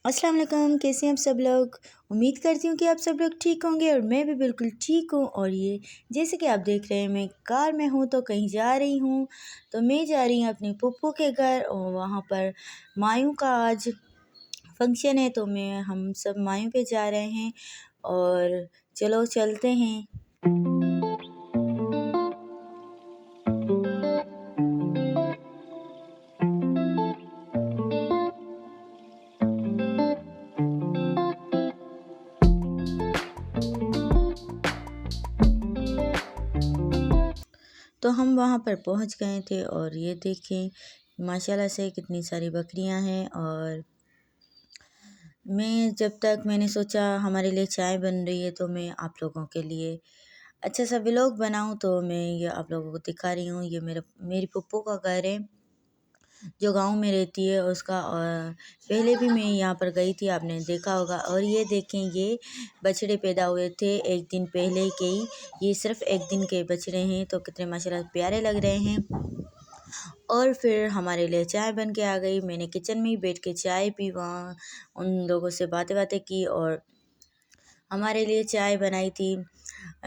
अस्सलाम वालेकुम, कैसे हैं आप सब लोग। उम्मीद करती हूँ कि आप सब लोग ठीक होंगे और मैं भी बिल्कुल ठीक हूँ। और ये जैसे कि आप देख रहे हैं मैं कार में हूँ तो कहीं जा रही हूँ। तो मैं जा रही हूँ अपनी फूफू के घर और वहाँ पर मायूं का आज फंक्शन है, तो हम सब मायूं पे जा रहे हैं और चलो चलते हैं। तो हम वहाँ पर पहुँच गए थे और ये देखें माशाल्लाह से कितनी सारी बकरियां हैं। और मैंने सोचा हमारे लिए चाय बन रही है तो मैं आप लोगों के लिए अच्छा सा व्लॉग बनाऊं, तो मैं ये आप लोगों को दिखा रही हूँ। ये मेरी पप्पू का घर है जो गांव में रहती है उसका। और पहले भी मैं यहाँ पर गई थी, आपने देखा होगा। और ये देखें ये बछड़े पैदा हुए थे एक दिन पहले के ही। ये सिर्फ एक दिन के बछड़े हैं तो कितने माशाल्लाह प्यारे लग रहे हैं। और फिर हमारे लिए चाय बन के आ गई। मैंने किचन में ही बैठ के चाय पी, वहाँ उन लोगों से बातें बातें की और हमारे लिए चाय बनाई थी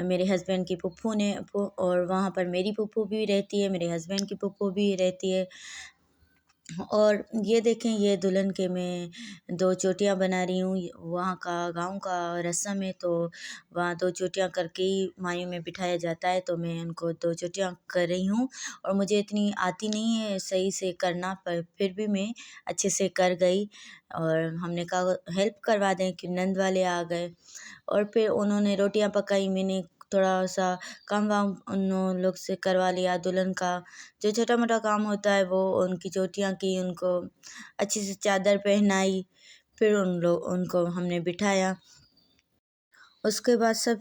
मेरे हस्बैंड की फूफू ने। और वहाँ पर मेरी फूफू भी रहती है, मेरे हस्बैंड की फूफू भी रहती है। और ये देखें ये दुल्हन के मैं दो चोटियाँ बना रही हूँ। वहाँ का गांव का रस्म है तो वहाँ दो चोटियाँ करके ही मायूं में बिठाया जाता है, तो मैं उनको दो चोटियाँ कर रही हूँ। और मुझे इतनी आती नहीं है सही से करना, पर फिर भी मैं अच्छे से कर गई। और हमने कहा हेल्प करवा दें कि नंद वाले आ गए। और फिर उन्होंने रोटियां पकाई, मैंने थोड़ा सा काम वाम उन लोग से करवा लिया। दुल्हन का जो छोटा मोटा काम होता है वो उनकी चोटियां की, उनको अच्छी से चादर पहनाई। फिर उनको हमने बिठाया। उसके बाद सब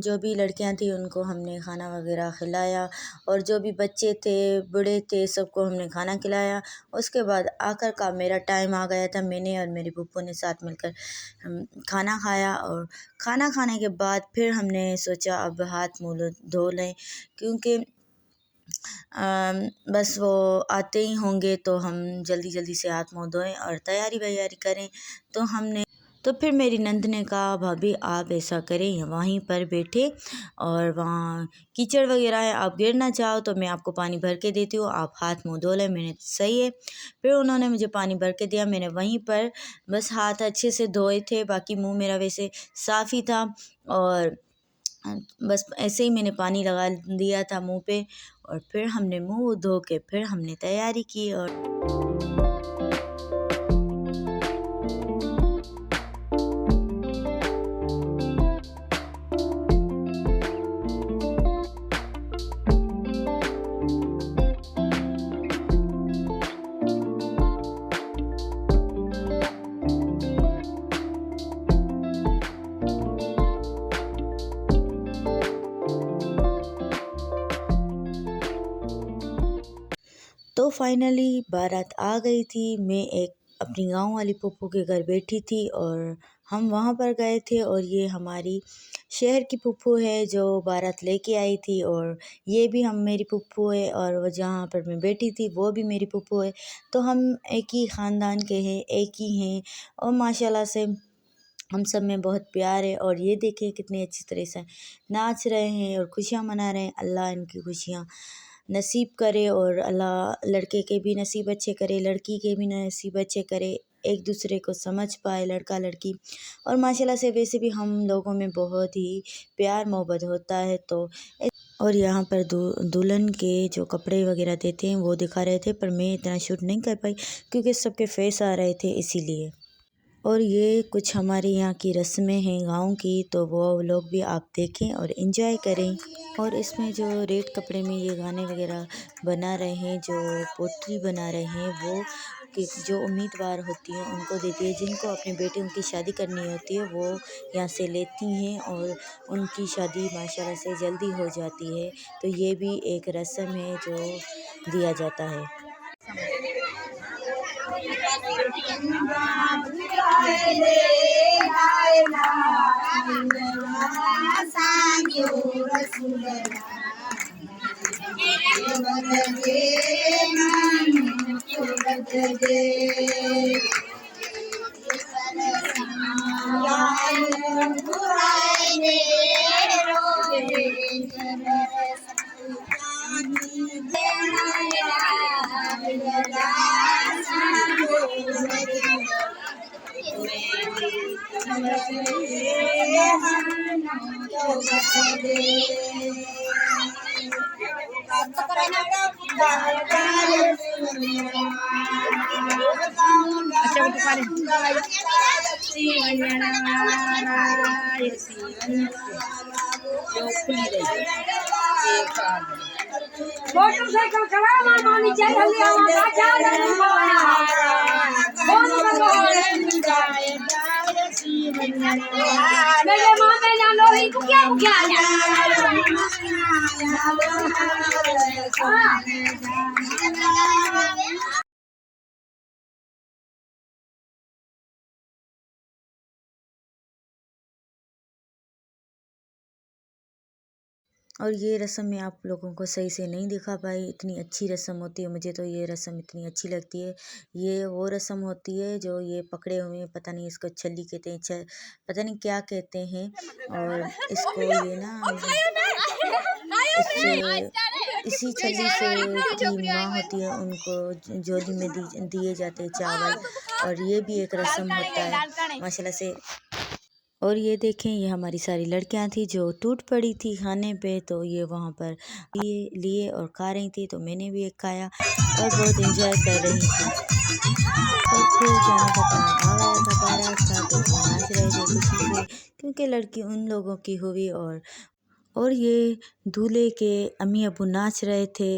जो भी लड़कियां थी उनको हमने खाना वगैरह खिलाया। और जो भी बच्चे थे बूढ़े थे सबको हमने खाना खिलाया। उसके बाद आकर का मेरा टाइम आ गया था। मैंने और मेरी फूफो ने साथ मिलकर खाना खाया। और खाना खाने के बाद फिर हमने सोचा अब हाथ मुँह धो लें, क्योंकि बस वो आते ही होंगे तो हम जल्दी जल्दी से हाथ मुँह धोएं और तैयारी वैयारी करें। तो फिर मेरी नंद ने कहा भाभी आप ऐसा करें वहीं पर बैठे और वहाँ कीचड़ वगैरह है, आप गिरना चाहो तो मैं आपको पानी भर के देती हूँ, आप हाथ मुँह धो लें। मैंने सही है। फिर उन्होंने मुझे पानी भर के दिया, मैंने वहीं पर बस हाथ अच्छे से धोए थे, बाकी मुँह मेरा वैसे साफ़ ही था। और बस ऐसे ही मैंने पानी लगा दिया था मुँह पे। और फिर हमने मुँह धो के फिर हमने तैयारी की। और तो फाइनली बारात आ गई थी। मैं एक अपनी गांव वाली फूफू के घर बैठी थी और हम वहां पर गए थे। और ये हमारी शहर की फूफू है जो बारात लेके आई थी। और ये भी मेरी फूफू है और वो जहाँ पर मैं बैठी थी वो भी मेरी फूफू है। तो हम एक ही ख़ानदान के हैं, एक ही हैं। और माशाल्लाह से हम सब में बहुत प्यार है। और ये देखिए कितने अच्छी तरह से नाच रहे हैं और खुशियाँ मना रहे हैं। अल्लाह इनकी खुशियाँ नसीब करे और अल्लाह लड़के के भी नसीब अच्छे करे, लड़की के भी नसीब अच्छे करे, एक दूसरे को समझ पाए लड़का लड़की। और माशाल्लाह से वैसे भी हम लोगों में बहुत ही प्यार मोहब्बत होता है। और यहाँ पर दुल्हन के जो कपड़े वगैरह देते हैं वो दिखा रहे थे, पर मैं इतना शूट नहीं कर पाई क्योंकि सबके फेस आ रहे थे इसीलिए। और ये कुछ हमारे यहाँ की रस्में हैं गांव की, तो वो लोग भी आप देखें और इन्जॉय करें। और इसमें जो रेड कपड़े में ये गाने वगैरह बना रहे हैं, जो पोट्री बना रहे हैं, वो कि जो उम्मीदवार होती हैं उनको देती है। जिनको अपने बेटे की शादी करनी होती है वो यहाँ से लेती हैं और उनकी शादी माशाल्लाह से जल्दी हो जाती है। तो ये भी एक रस्म है जो दिया जाता है। अच्छा बेटा पानी मोटरसाइकिल चलावा मानी चाहिए हमारा जाने नहीं मेरे माँ में ना लोही को क्या और ये रस्म मैं आप लोगों को सही से नहीं दिखा पाई, इतनी अच्छी रस्म होती है। मुझे तो ये रस्म इतनी अच्छी लगती है। ये वो रस्म होती है जो ये पकड़े हुए, पता नहीं इसको छल्ली कहते हैं, पता नहीं क्या कहते हैं। और इसको ये ना इसी छल्ली से की माँ होती है, उनको झोली में दिए जाते हैं चावल। और ये भी एक रस्म होता है माशाल्लाह से। और ये देखें, ये हमारी सारी लड़कियां थी जो टूट पड़ी थी खाने पे, तो ये वहाँ पर लिए और खा रही थी, तो मैंने भी एक खाया और बहुत एंजॉय कर रही थी। और फिर जाने का टाइम आ गया था, बारात का, तो वो नाच रहे थे खुशी से क्योंकि लड़की उन लोगों की हुई। और ये दूल्हे के अम्मी अबू नाच रहे थे।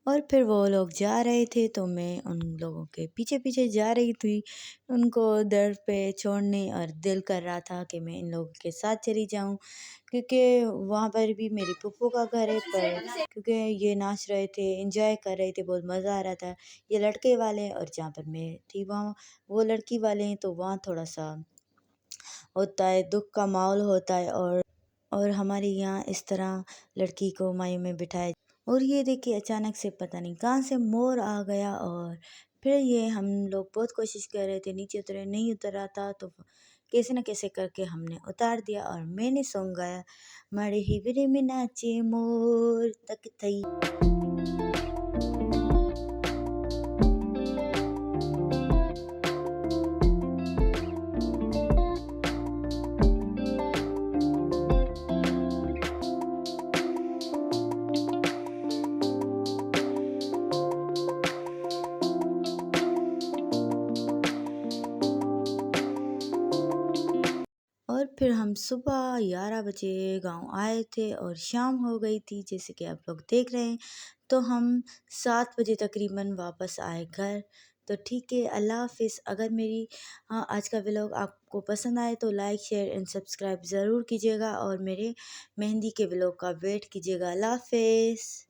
और फिर वो लोग जा रहे थे, तो मैं उन लोगों के पीछे पीछे जा रही थी, उनको दर पे छोड़ने। और दिल कर रहा था कि मैं इन लोगों के साथ चली जाऊं, क्योंकि वहाँ पर भी मेरी फूफू का घर है। पर क्योंकि ये नाच रहे थे, एंजॉय कर रहे थे, बहुत मज़ा आ रहा था। ये लड़के वाले, और जहाँ पर मैं थी वहाँ वो लड़की वाले हैं, तो वहाँ थोड़ा सा होता है, दुख का माहौल होता है। और हमारे यहाँ इस तरह लड़की को मायू में बिठाया। और ये देखिए, अचानक से पता नहीं कहाँ से मोर आ गया। और फिर ये हम लोग बहुत कोशिश कर रहे थे, नीचे उतरे, नहीं उतर रहा था, तो कैसे न कैसे करके हमने उतार दिया। और मैंने सॉन्ग गाया, मरे हिवरे में नाचे मोर तक थई। और फिर हम सुबह 11 बजे गांव आए थे और शाम हो गई थी, जैसे कि आप लोग देख रहे हैं। तो हम 7 बजे तकरीबन वापस आए घर। तो ठीक है, अल्लाह हाफिज़। अगर मेरी आज का व्लॉग आपको पसंद आए तो लाइक शेयर एंड सब्सक्राइब ज़रूर कीजिएगा, और मेरे मेहंदी के व्लॉग का वेट कीजिएगा। अल्लाह हाफिज़।